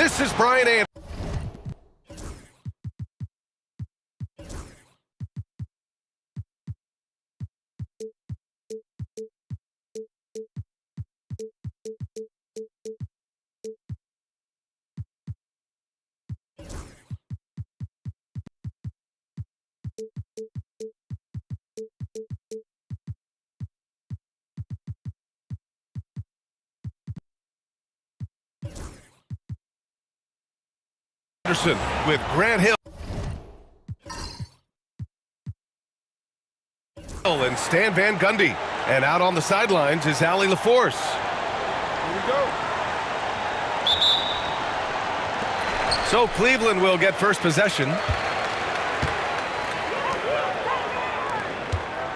This is Brian Anderson. With Grant Hill and Stan Van Gundy. And out on the sidelines is Allie LaForce. Here we go. So Cleveland will get first possession.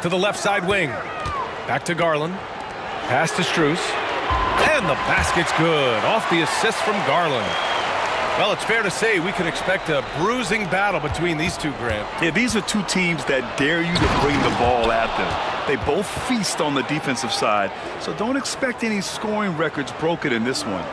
To the left side wing. Back to Garland. Pass to Strus. And the basket's good. Off the assist from Garland. Well, it's fair to say we can expect a bruising battle between these two, Grant. Yeah, these are two teams that dare you to bring the ball at them. They both feast on the defensive side, so don't expect any scoring records broken in this one.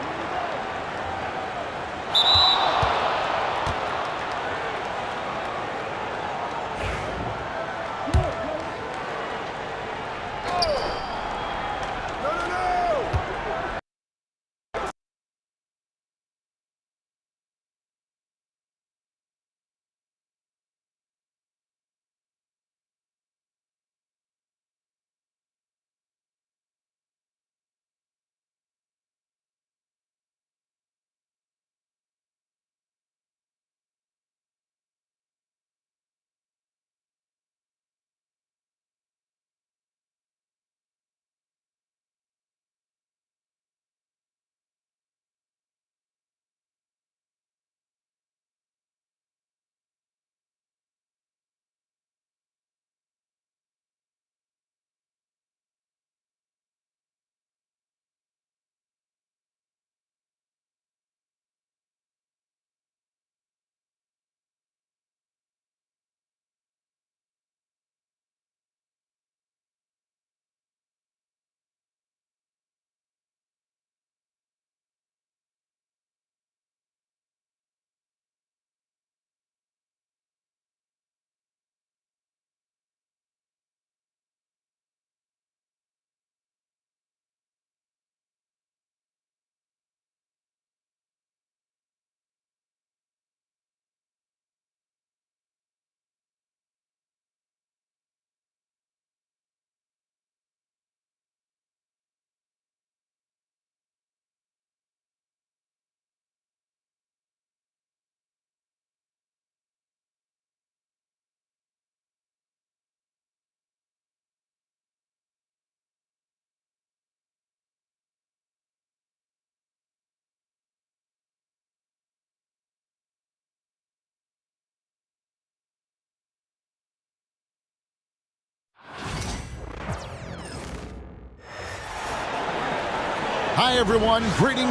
Hi, everyone. Greetings.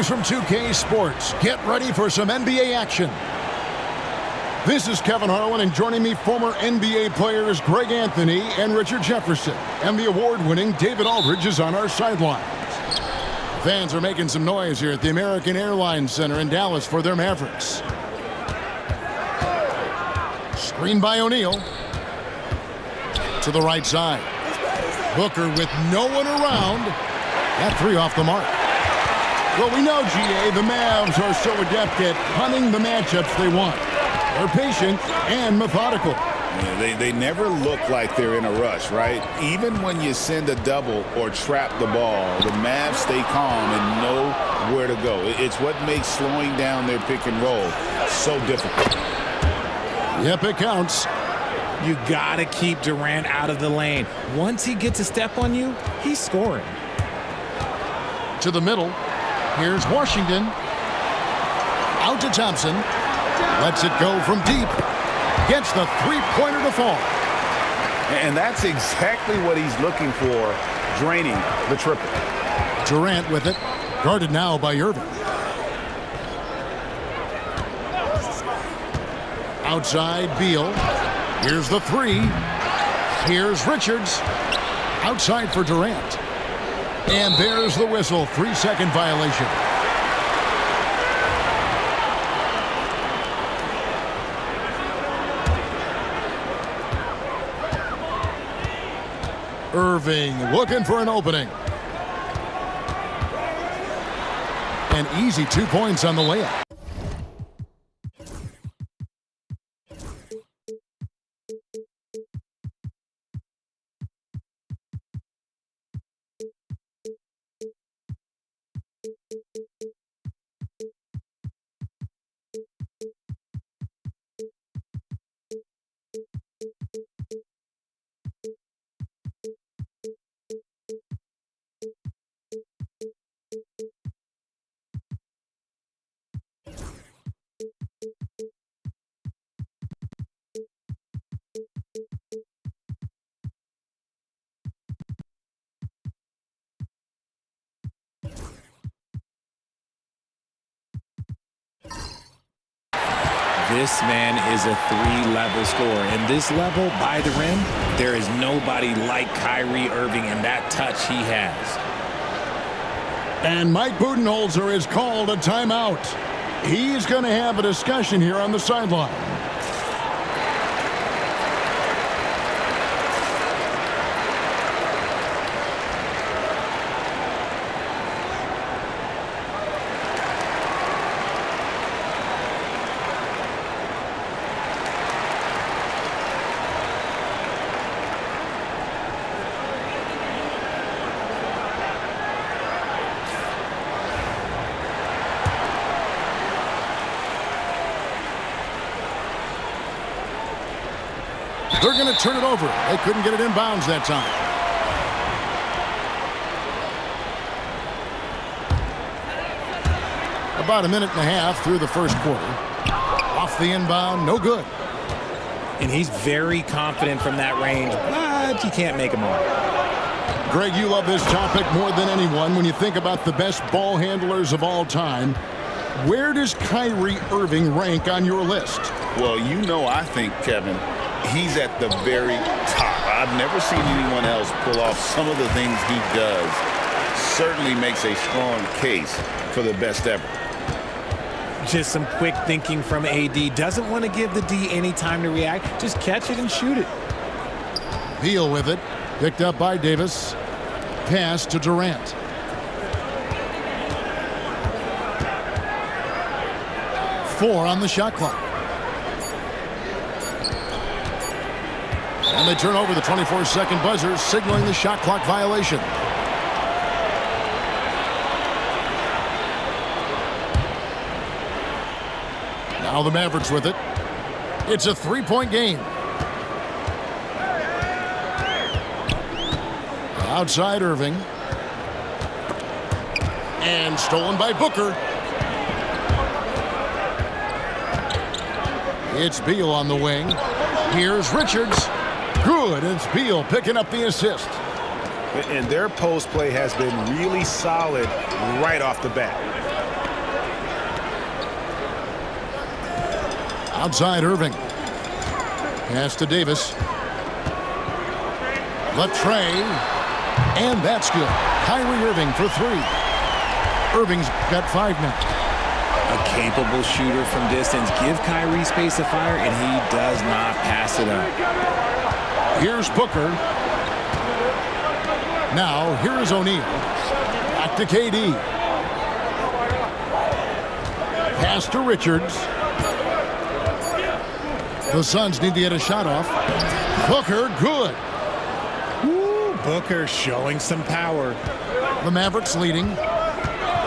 From 2K Sports, get ready for some NBA action. This is Kevin Harlan, and joining me, former NBA players Greg Anthony and Richard Jefferson. And the award-winning David Aldridge is on our sidelines. Fans are making some noise here at the American Airlines Center in Dallas for their Mavericks. Screen by O'Neal. To the right side. Booker with no one around. That three off the mark. Well, we know, GA, the Mavs are so adept at hunting the matchups they want. They're patient and methodical. Yeah, they never look like they're in a rush, right? Even when you send a double or trap the ball, the Mavs stay calm and know where to go. It's what makes slowing down their pick and roll so difficult. Yep, it counts. You got to keep Durant out of the lane. Once he gets a step on you, he's scoring. To the middle. Here's Washington. Out to Thompson. Lets it go from deep. Gets the three-pointer to fall. And that's exactly what he's looking for, draining the triple. Durant with it. Guarded now by Irving. Outside, Beal. Here's the three. Here's Richards. Outside for Durant. And there's the whistle. 3-second violation. Irving looking for an opening. An easy 2 points on the layup. This man is a three-level scorer. And this level, by the rim, there is nobody like Kyrie Irving and that touch he has. And Mike Budenholzer is called a timeout. He's going to have a discussion here on the sideline. They're going to turn it over. They couldn't get it in bounds that time. About a minute and a half through the first quarter. Off the inbound, no good. And he's very confident from that range, but you can't make him all. Greg, you love this topic more than anyone. When you think about the best ball handlers of all time, where does Kyrie Irving rank on your list? Well, you know, I think, Kevin, he's at the very top. I've never seen anyone else pull off some of the things he does. Certainly makes a strong case for the best ever. Just some quick thinking from AD. Doesn't want to give the D any time to react. Just catch it and shoot it. Beal with it. Picked up by Davis. Pass to Durant. Four on the shot clock. And they turn over the 24-second buzzer, signaling the shot clock violation. Now the Mavericks with it. It's a three-point game. Outside Irving. And stolen by Booker. It's Beal on the wing. Here's Richards. Good. It's Beal picking up the assist. And their post play has been really solid right off the bat. Outside Irving. Pass to Davis. Latrey. And that's good. Kyrie Irving for three. Irving's got 5 now. A capable shooter from distance. Give Kyrie space to fire, and he does not pass it up. Here's Booker. Now, here is O'Neal. Back to KD. Pass to Richards. The Suns need to get a shot off. Booker, good. Ooh, Booker showing some power. The Mavericks leading.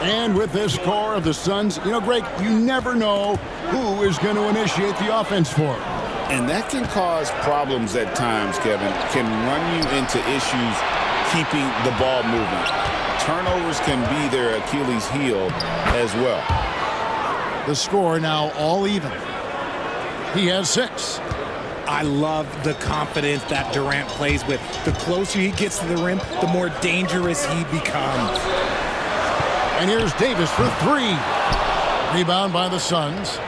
And with this score of the Suns, you know, Greg, you never know who is going to initiate the offense for them. And that can cause problems at times, Kevin. Can run you into issues keeping the ball moving. Turnovers can be their Achilles heel as well. The score now all even. He has 6. I love the confidence that Durant plays with. The closer he gets to the rim, the more dangerous he becomes. And here's Davis for 3. Rebound by the Suns.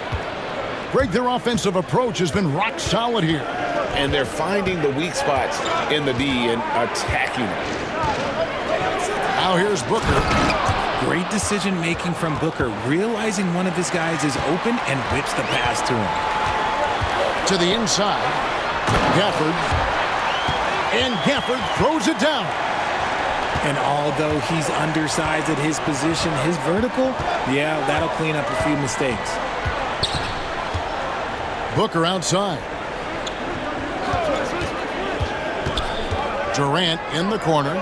Greg, their offensive approach has been rock solid here. And they're finding the weak spots in the D and attacking it. Now here's Booker. Great decision-making from Booker, realizing one of his guys is open and whips the pass to him. To the inside. Gafford. And Gafford throws it down. And although he's undersized at his position, his vertical, yeah, that'll clean up a few mistakes. Booker outside. Durant in the corner.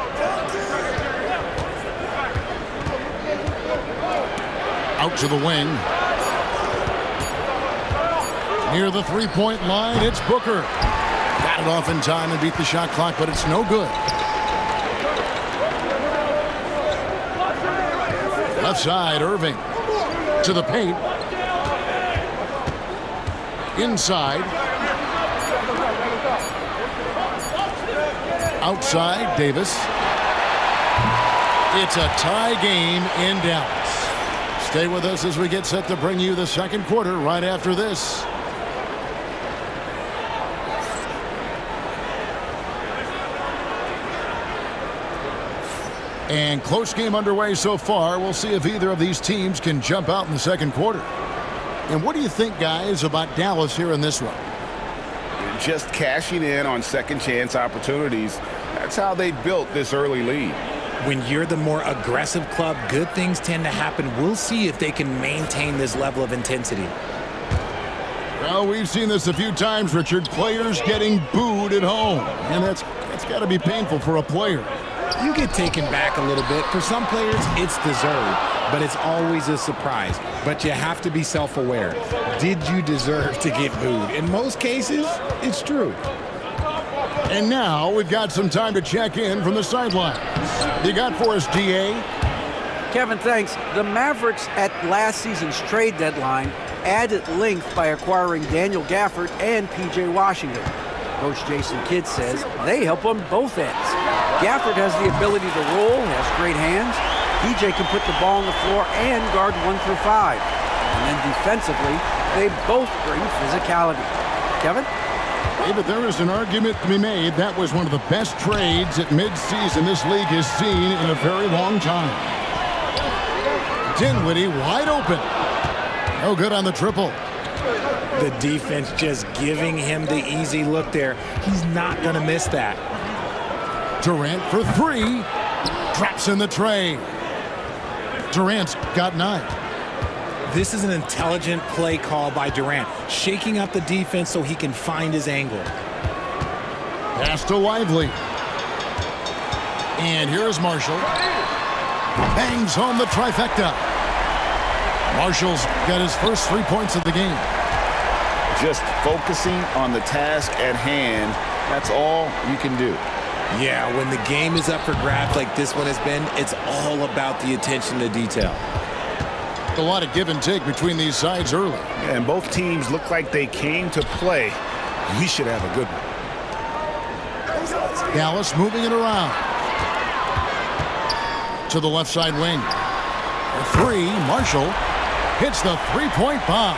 Out to the wing. Near the three-point line, it's Booker. Got it off in time and beat the shot clock, but it's no good. Left side, Irving. To the paint. Inside. Outside, Davis. It's a tie game in Dallas. Stay with us as we get set to bring you the second quarter right after this. And close game underway so far. We'll see if either of these teams can jump out in the second quarter. And what do you think, guys, about Dallas here in this one? Just cashing in on second chance opportunities. That's how they built this early lead. When you're the more aggressive club, good things tend to happen. We'll see if they can maintain this level of intensity. Well, we've seen this a few times, Richard. Players getting booed at home. And that's got to be painful for a player. You get taken back a little bit. For some players, it's deserved, but it's always a surprise. But you have to be self-aware. Did you deserve to get booed? In most cases, it's true. And now we've got some time to check in from the sidelines. You got for us, DA? Kevin, thanks. The Mavericks at last season's trade deadline added length by acquiring Daniel Gafford and P.J. Washington. Coach Jason Kidd says they help on both ends. Gafford has the ability to roll, has great hands. P.J. can put the ball on the floor and guard 1 through 5. And then defensively, they both bring physicality. Kevin? Yeah, but there is an argument to be made. That was one of the best trades at midseason this league has seen in a very long time. Dinwiddie wide open. No good on the triple. The defense just giving him the easy look there. He's not going to miss that. Durant for 3. Drops in the tray. Durant's got 9. This is an intelligent play call by Durant, shaking up the defense so he can find his angle. Pass to Lively. And here's Marshall. Bangs home the trifecta. Marshall's got his first 3 points of the game. Just focusing on the task at hand, that's all you can do. Yeah, when the game is up for grabs like this one has been, it's all about the attention to detail. A lot of give and take between these sides early. And both teams look like they came to play. We should have a good one. Dallas moving it around. To the left side wing. For 3, Marshall hits the three-point bomb.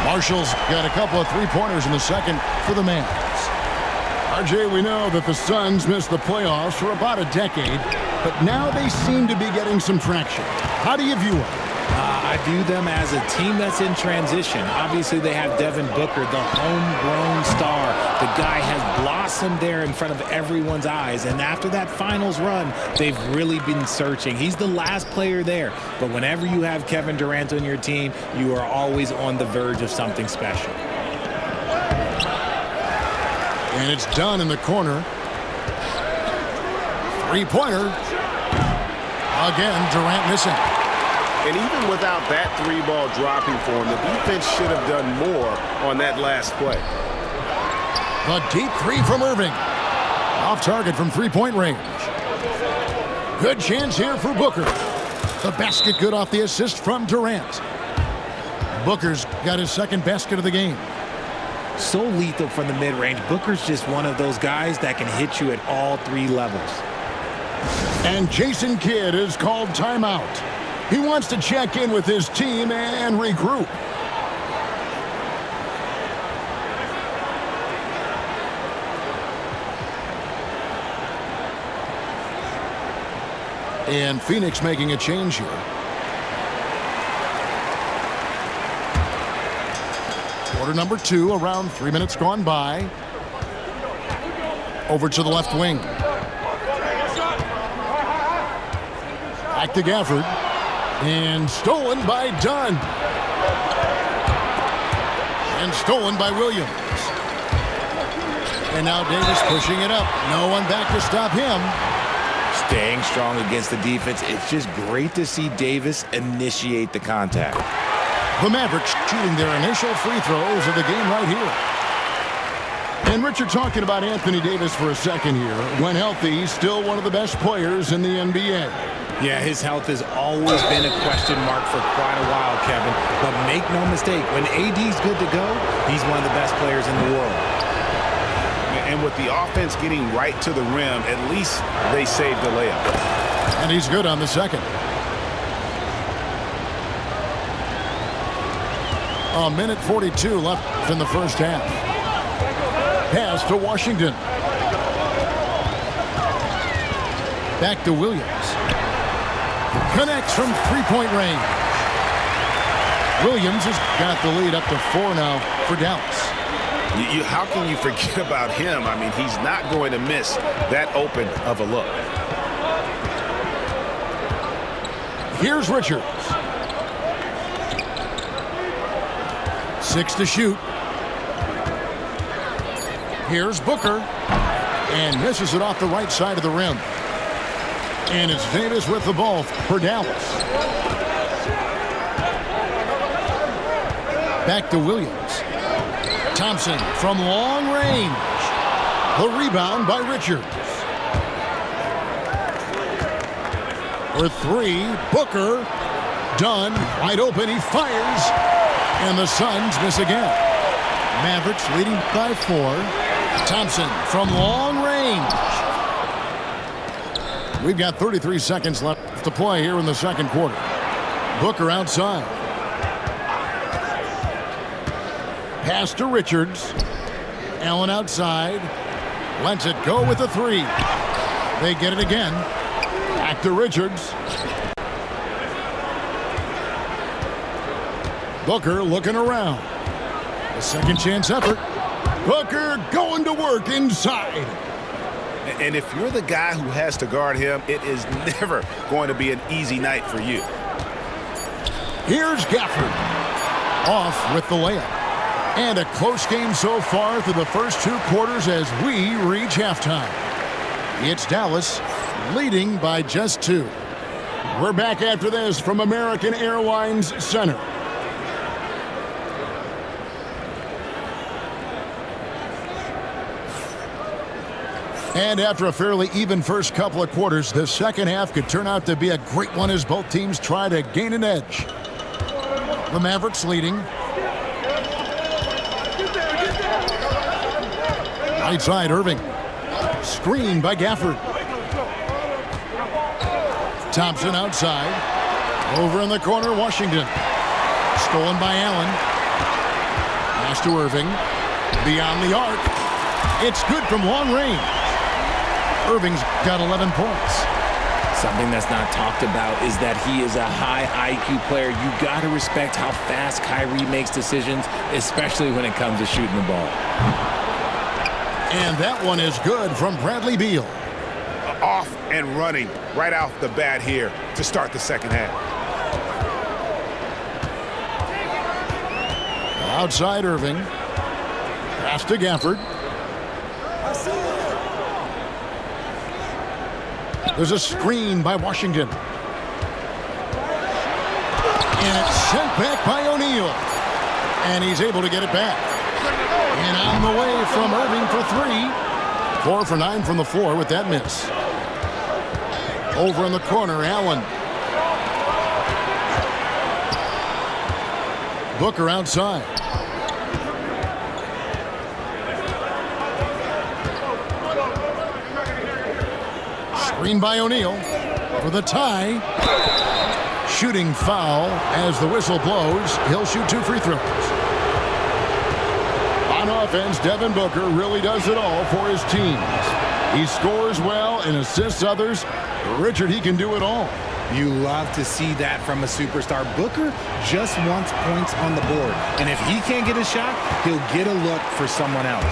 Marshall's got a couple of three-pointers in the second for the Mavs. RJ, we know that the Suns missed the playoffs for about a decade, but now they seem to be getting some traction. How do you view it? I view them as a team that's in transition. Obviously, they have Devin Booker, the homegrown star. The guy has blossomed there in front of everyone's eyes. And after that finals run, they've really been searching. He's the last player there. But whenever you have Kevin Durant on your team, you are always on the verge of something special. And it's done in the corner. Three-pointer. Again, Durant missing. And even without that 3-ball dropping for him, the defense should have done more on that last play. The deep three from Irving. Off target from three-point range. Good chance here for Booker. The basket good off the assist from Durant. Booker's got his second basket of the game. So lethal from the mid-range. Booker's just one of those guys that can hit you at all 3 levels. And Jason Kidd is called timeout. He wants to check in with his team and regroup. And Phoenix making a change here. Quarter number 2, around 3 minutes gone by. Over to the left wing. Back to Gafford. And stolen by Dunn. And stolen by Williams. And now Davis pushing it up. No one back to stop him. Staying strong against the defense. It's just great to see Davis initiate the contact. The Mavericks shooting their initial free throws of the game right here. And Richard, talking about Anthony Davis for a second here. When healthy, he's still one of the best players in the NBA. Yeah, his health has always been a question mark for quite a while, Kevin. But make no mistake, when AD's good to go, he's one of the best players in the world. And with the offense getting right to the rim, at least they saved the layup. And he's good on the second. A minute 42 left in the first half. Pass to Washington. Back to Williams. Connects from three-point range. Williams has got the lead up to 4 now for Dallas. How can you forget about him? I mean, he's not going to miss that open of a look. Here's Richards. 6 to shoot. Here's Booker. And misses it off the right side of the rim. And it's Davis with the ball for Dallas. Back to Williams. Thompson from long range. The rebound by Richards. For 3, Booker. Dunn, wide open, he fires. And the Suns miss again. Mavericks leading by 4. Thompson from long range. We've got 33 seconds left to play here in the second quarter. Booker outside. Pass to Richards. Allen outside. Lets it go with a 3. They get it again. Back to Richards. Booker looking around. A second chance effort. Booker going to work inside. And if you're the guy who has to guard him, it is never going to be an easy night for you. Here's Gafford. Off with the layup. And a close game so far through the first 2 quarters as we reach halftime. It's Dallas leading by just 2. We're back after this from American Airlines Center. And after a fairly even first couple of quarters, the second half could turn out to be a great one as both teams try to gain an edge. The Mavericks leading. Right side, Irving. Screen by Gafford. Thompson outside. Over in the corner, Washington. Stolen by Allen. Pass to Irving. Beyond the arc. It's good from long range. Irving's got 11 points. Something that's not talked about is that he is a high IQ player. You got to respect how fast Kyrie makes decisions, especially when it comes to shooting the ball. And that one is good from Bradley Beal. Off and running right off the bat here to start the second half. Outside Irving. Pass to Gafford. There's a screen by Washington. And it's sent back by O'Neal. And he's able to get it back. And on the way from Irving for 3. 4 for 9 from the floor with that miss. Over in the corner, Allen. Booker outside. Screen by O'Neal for the tie. Shooting foul as the whistle blows. He'll shoot 2 free throws. On offense, Devin Booker really does it all for his teams. He scores well and assists others. Richard, he can do it all. You love to see that from a superstar. Booker just wants points on the board. And if he can't get a shot, he'll get a look for someone else.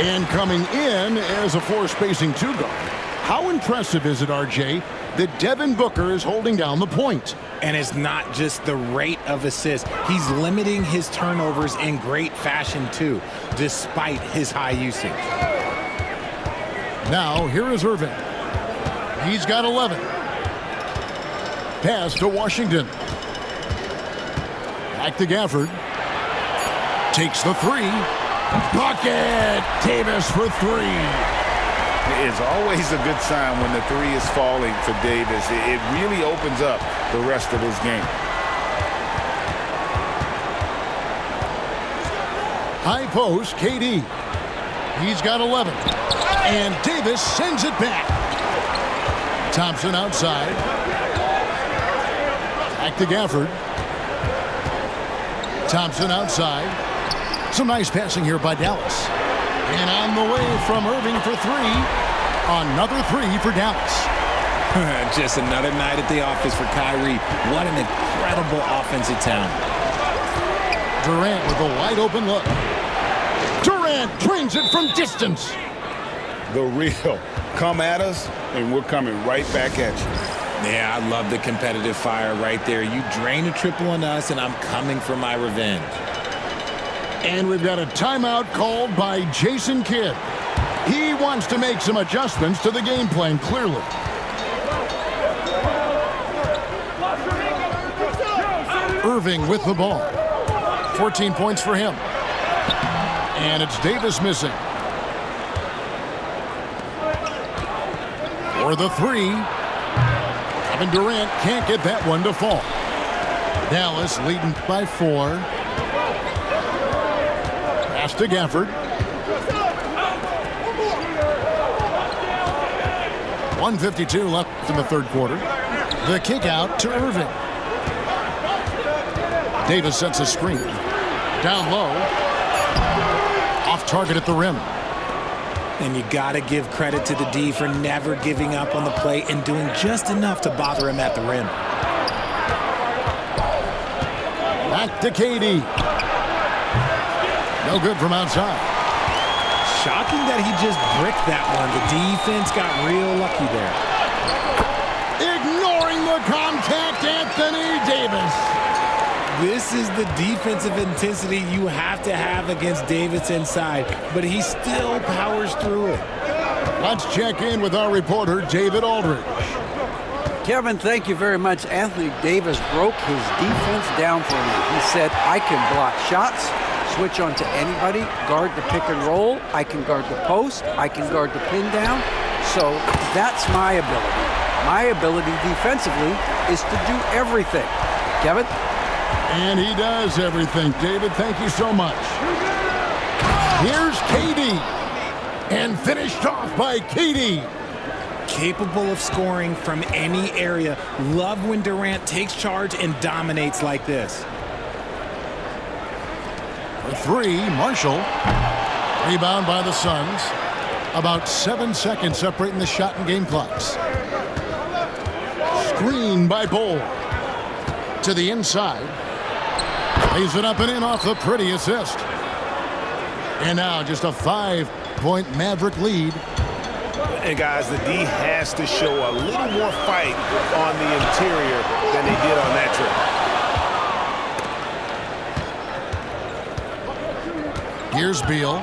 And coming in as a four-spacing 2-guard. How impressive is it, RJ, that Devin Booker is holding down the point? And it's not just the rate of assists. He's limiting his turnovers in great fashion, too, despite his high usage. Now, here is Irving. He's got 11. Pass to Washington. Back to Gafford. Takes the 3. Bucket! Davis for 3. It's always a good sign when the 3 is falling for Davis. It really opens up the rest of his game. High post, KD. He's got 11. And Davis sends it back. Thompson outside. Back to Gafford. Thompson outside. Some nice passing here by Dallas. And on the way from Irving for 3. Another 3 for Dallas. Just another night at the office for Kyrie. What an incredible offensive talent. Durant with a wide open look. Durant drains it from distance. The real. Come at us, and we're coming right back at you. Yeah, I love the competitive fire right there. You drain a triple on us, and I'm coming for my revenge. And we've got a timeout called by Jason Kidd. He wants to make some adjustments to the game plan, clearly. Irving with the ball. 14 points for him. And it's Davis missing. For the 3. Kevin Durant can't get that one to fall. Dallas leading by 4. Pass to Gafford. 1:52 left in the third quarter. The kick out to Irving. Davis sets a screen. Down low. Off target at the rim. And you got to give credit to the D for never giving up on the play and doing just enough to bother him at the rim. Back to KD. No good from outside. Shocking that he just bricked that one. The defense got real lucky there. Ignoring the contact, Anthony Davis. This is the defensive intensity you have to have against Davis inside, but he still powers through it. Let's check in with our reporter, David Aldridge. Kevin, thank you very much. Anthony Davis broke his defense down for me. He said, I can block shots, switch on to anybody, guard the pick and roll, I can guard the post, I can guard the pin down. So that's my ability. My ability defensively is to do everything. Kevin? And he does everything. David, thank you so much. Here's KD. And finished off by KD. Capable of scoring from any area. Love when Durant takes charge and dominates like this. For 3, Marshall. Rebound by the Suns. About 7 seconds separating the shot and game clocks. Screen by Bol. To the inside. Lays it up and in off the pretty assist. And now just a 5-point Maverick lead. And guys, the D has to show a little more fight on the interior than they did on that trip. Here's Beal.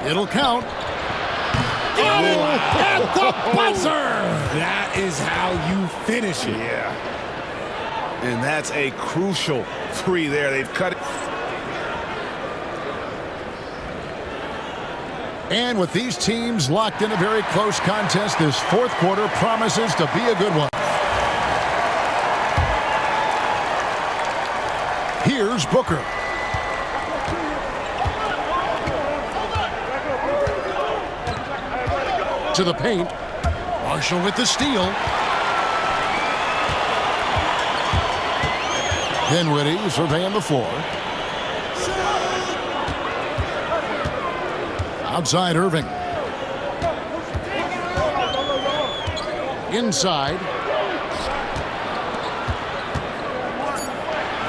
It'll count. Oh, at the the buzzer! That is how you finish it. Yeah. And that's a crucial three there. They've cut it. And with these teams locked in a very close contest, this fourth quarter promises to be a good one. Here's Booker. To the paint. Marshall with the steal. Dinwiddie surveying the floor. Outside Irving. Inside.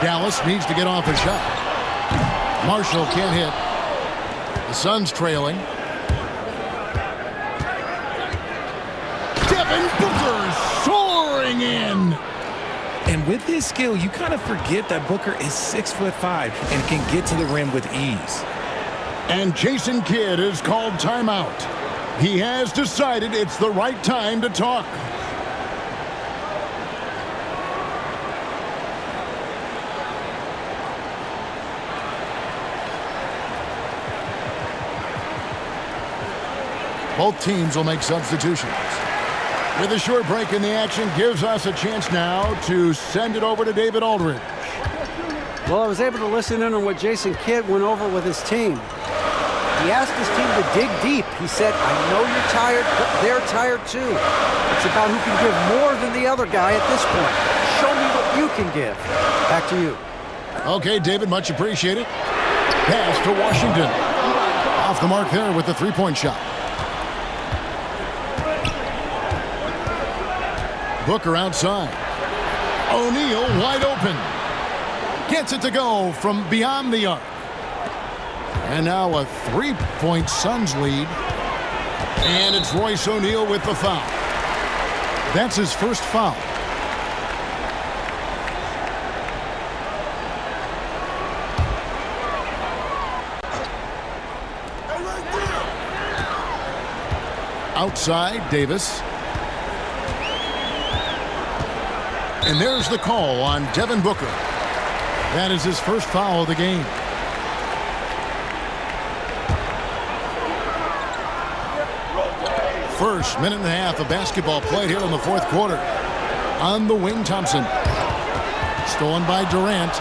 Dallas needs to get off a shot. Marshall can't hit. The Suns trailing. Devin Booker soaring in. And with his skill, you kind of forget that Booker is 6'5" and can get to the rim with ease. And Jason Kidd is called timeout. He has decided it's the right time to talk. Both teams will make substitutions. With a short break in the action, gives us a chance now to send it over to David Aldridge. Well, I was able to listen in on what Jason Kidd went over with his team. He asked his team to dig deep. He said, I know you're tired, but they're tired too. It's about who can give more than the other guy at this point. Show me what you can give. Back to you. Okay, David, much appreciated. Pass to Washington. Off the mark there with the three-point shot. Booker outside. O'Neal wide open. Gets it to go from beyond the arc. And now a three-point Suns lead. And it's Royce O'Neal with the foul. That's his first foul. Outside, Davis. And there's the call on Devin Booker. That is his first foul of the game. First minute and a half of basketball played here in the fourth quarter. On the wing, Thompson. Stolen by Durant.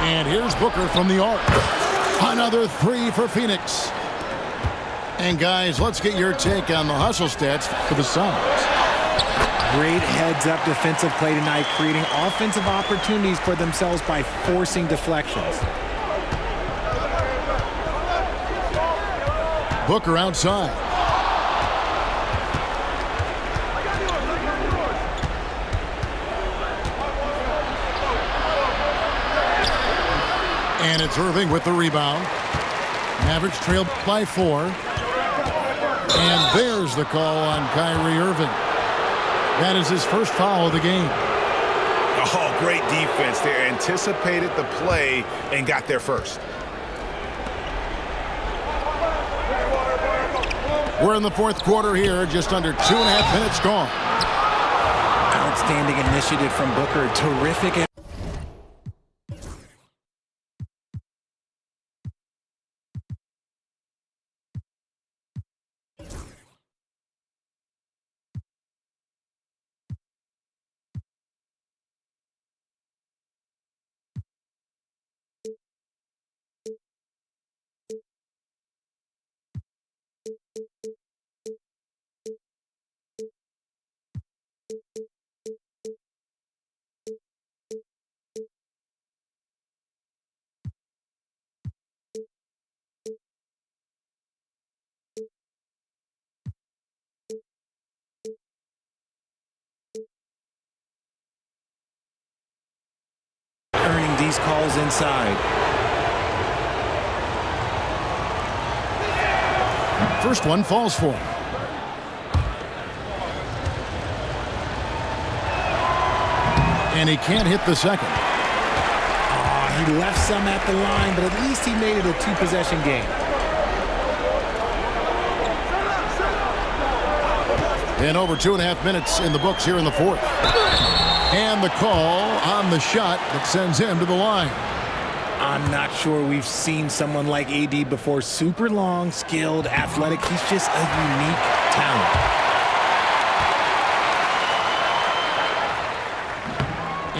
And here's Booker from the arc. Another three for Phoenix. And guys, let's get your take on the hustle stats for the Suns. Great heads-up defensive play tonight, creating offensive opportunities for themselves by forcing deflections. Booker outside. And it's Irving with the rebound. Mavericks trail by 4. And there's the call on Kyrie Irving. That is his first foul of the game. Oh, great defense there. Anticipated the play and got there first. We're in the fourth quarter here, just under 2.5 minutes gone. Outstanding initiative from Booker. Terrific. Earning these calls inside. First one falls for him. And he can't hit the second. He left some at the line, but at least he made it a two-possession game. And over 2.5 minutes in the books here in the fourth. And the call on the shot that sends him to the line. I'm not sure we've seen someone like AD before. Super long, skilled, athletic. He's just a unique talent.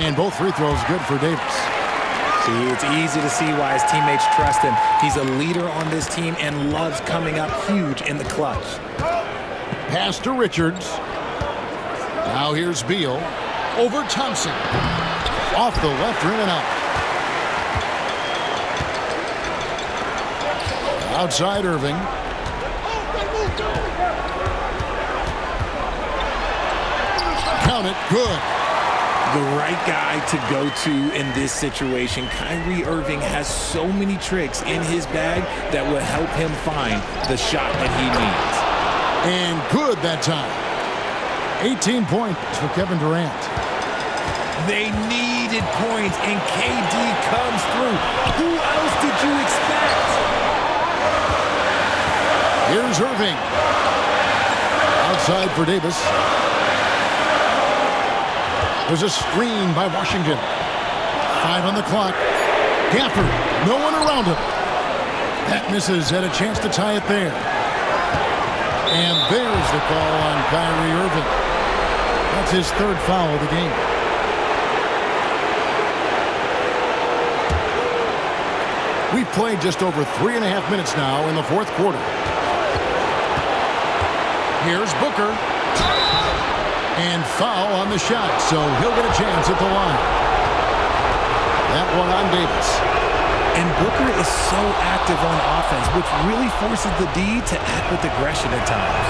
And both free throws good for Davis. See, it's easy to see why his teammates trust him. He's a leader on this team and loves coming up huge in the clutch. Pass to Richards. Now here's Beal. Over Thompson. Off the left rim and out. Outside Irving. Count it. Good. The right guy to go to in this situation. Kyrie Irving has so many tricks in his bag that will help him find the shot that he needs. And good that time. 18 points for Kevin Durant. They needed points, and KD comes through. Who else did you expect? Here's Irving. Outside for Davis. There's a screen by Washington. 5 on the clock. Gafford, no one around him. That misses, had a chance to tie it there. And there's the call on Kyrie Irving. That's his third foul of the game. We've played just over 3.5 minutes now in the fourth quarter. Here's Booker. And foul on the shot, so he'll get a chance at the line. That one on Davis. And Booker is so active on offense, which really forces the D to act with aggression at times.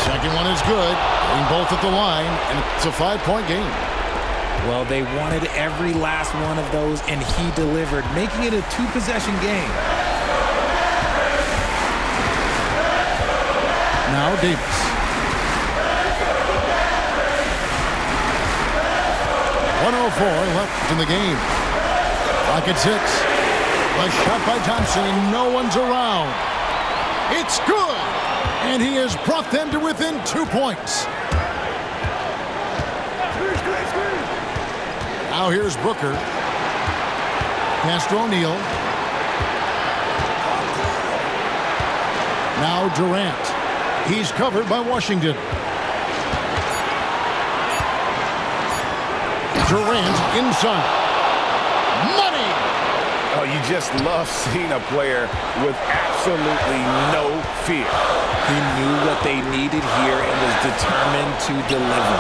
Second one is good. Getting both at the line, and it's a 5-point game. Well, they wanted every last one of those, and he delivered, making it a 2-possession game. Now Davis. .104 left in the game. Clock at 6. A shot by Thompson, and no one's around. It's good! And he has brought them to within 2 points. Now here's Booker. Pass to O'Neal. Now Durant. He's covered by Washington. Durant inside. Money! Oh, you just love seeing a player with absolutely no fear. He knew what they needed here and was determined to deliver.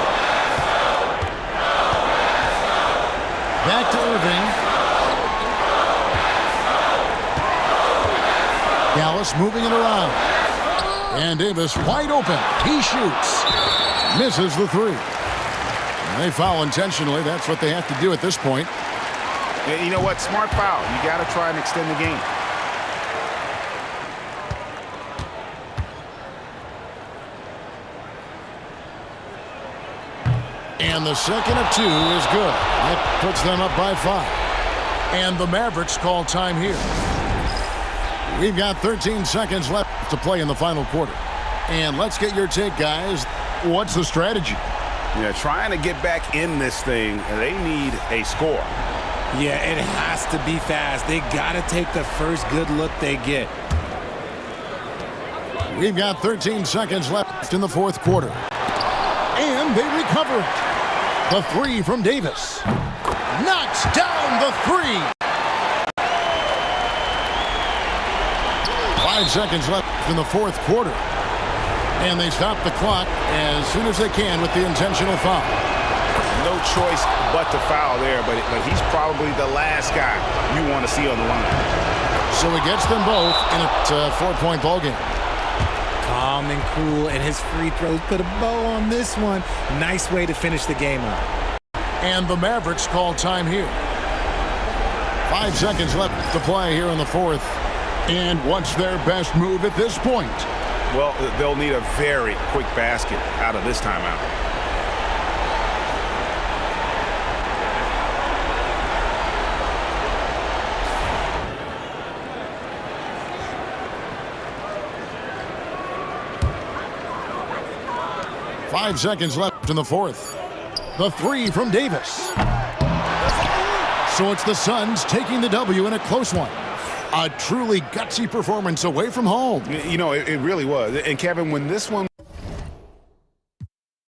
Back to Irving. Dallas moving it around. And Davis wide open. He shoots. Misses the three. They foul intentionally. That's what they have to do at this point. And you know what? Smart foul. You got to try and extend the game. And the second of 2 is good. That puts them up by 5. And the Mavericks call time here. We've got 13 seconds left to play in the final quarter. And let's get your take, guys. What's the strategy? Yeah, trying to get back in this thing, they need a score. Yeah, it has to be fast. They got to take the first good look they get. We've got 13 seconds left in the fourth quarter. And they recover. The three from Davis. Knocks down the three. 5 seconds left in the fourth quarter. And they stop the clock as soon as they can with the intentional foul. No choice but to foul there, but he's probably the last guy you want to see on the line. So he gets them both in a 4-point ball game. Calm and cool, and his free throws put a bow on this one. Nice way to finish the game up. And the Mavericks call time here. 5 seconds left to play here in the fourth. And what's their best move at this point? Well, they'll need a very quick basket out of this timeout. 5 seconds left in the fourth. The three from Davis. So it's the Suns taking the W in a close one. A truly gutsy performance away from home. You know, it really was. And Kevin, when this one